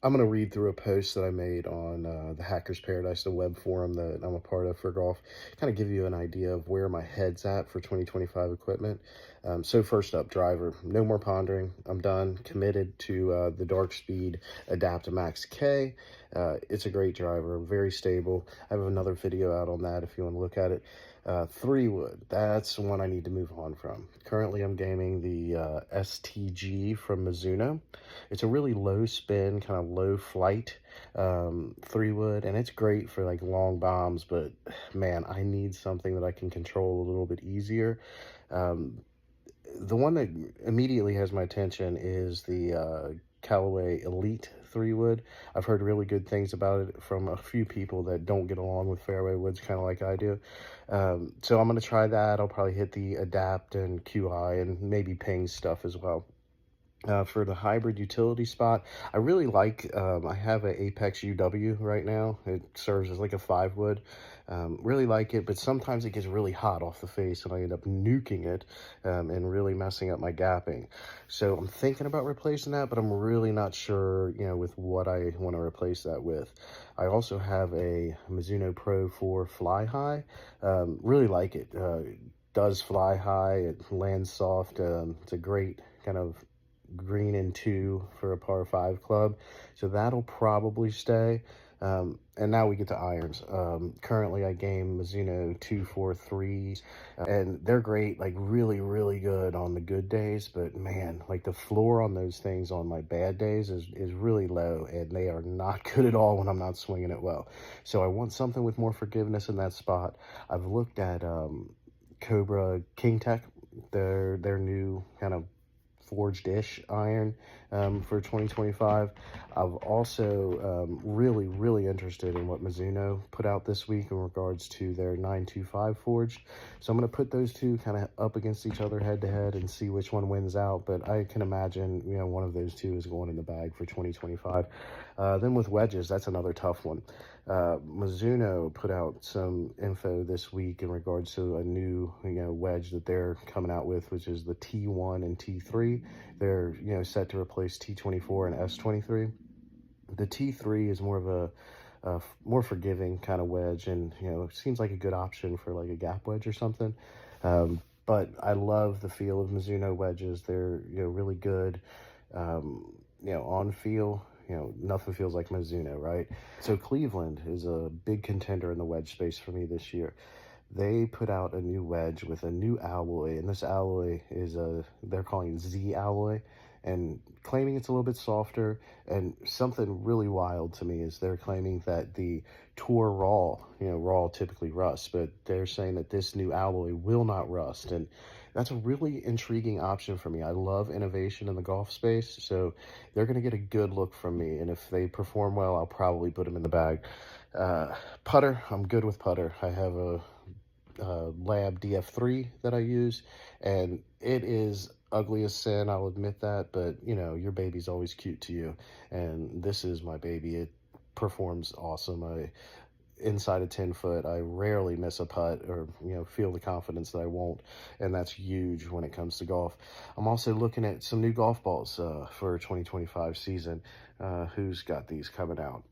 I'm going to read through a post that I made on the Hackers Paradise, the web forum that I'm a part of for golf, kind of give you an idea of where my head's at for 2025 equipment. So first up, driver, no more pondering. I'm done, committed to the Dark Speed Adaptamax K. It's a great driver, very stable. I have another video out on that if you want to look at it. 3-wood, that's one I need to move on from. Currently, I'm gaming the STG from Mizuno. It's a really low spin, kind of low flight 3-wood, and it's great for like long bombs, but man, I need something that I can control a little bit easier. Um, the one that immediately has my attention is the Callaway Elite 3-wood. I've heard really good things about it from a few people that don't get along with fairway woods kind of like I do. So I'm going to try that. I'll probably hit the Adapt and QI and maybe Ping stuff as well. For the hybrid utility spot, I really like, I have an Apex UW right now. It serves as like a 5-wood. Really like it, but sometimes it gets really hot off the face and I end up nuking it and really messing up my gapping. So I'm thinking about replacing that, but I'm really not sure, with what I want to replace that with. I also have a Mizuno Pro 4 Fly High. Really like it. Does fly high, it lands soft. It's a great kind of green and 2 for a par 5 club, so that'll probably stay. And now we get to irons. Currently I game Mizuno 243s, and they're great, like really good on the good days, but man, like the floor on those things on my bad days is really low, and they are not good at all when I'm not swinging it well. So I want something with more forgiveness in that spot. I've looked at Cobra King Tech, their new kind of forged-ish iron for 2025. I've also really interested in what Mizuno put out this week in regards to their 925 forged. So I'm going to put those two kind of up against each other head to head and see which one wins out. But I can imagine, one of those two is going in the bag for 2025. Then with wedges, that's another tough one. Mizuno put out some info this week in regards to a new, wedge that they're coming out with, which is the T1 and T3. They're, set to replace T24 and S23. The T3 is more of a more forgiving kind of wedge, and it seems like a good option for like a gap wedge or something. But I love the feel of Mizuno wedges. They're really good. On feel. Nothing feels like Mizuno, right? So Cleveland is a big contender in the wedge space for me this year. They put out a new wedge with a new alloy, and this alloy is they're calling Z alloy, and claiming it's a little bit softer. And something really wild to me is they're claiming that the Tour Raw, Raw typically rusts, but they're saying that this new alloy will not rust, and that's a really intriguing option for me. I love innovation in the golf space, so they're going to get a good look from me, and if they perform well, I'll probably put them in the bag. Putter, I'm good with putter. I have a Lab DF3 that I use, and it is ugly as sin, I'll admit that, but your baby's always cute to you, and this is my baby. It performs awesome. Inside of 10 foot, I rarely miss a putt or feel the confidence that I won't, and that's huge when it comes to golf. I'm also looking at some new golf balls for 2025 season. Who's got these coming out?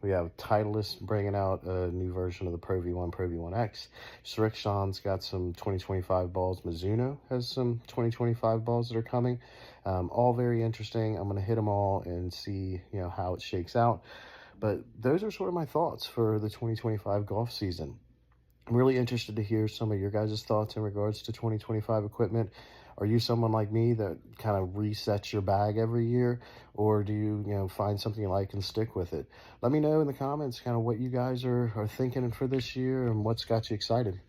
We have Titleist bringing out a new version of the Pro V1, Pro V1X. Srixon's got some 2025 balls. Mizuno has some 2025 balls that are coming. All very interesting. I'm going to hit them all and see, how it shakes out. But those are sort of my thoughts for the 2025 golf season. I'm really interested to hear some of your guys' thoughts in regards to 2025 equipment. Are you someone like me that kind of resets your bag every year, or do you, find something you like and stick with it? Let me know in the comments kind of what you guys are thinking for this year and what's got you excited.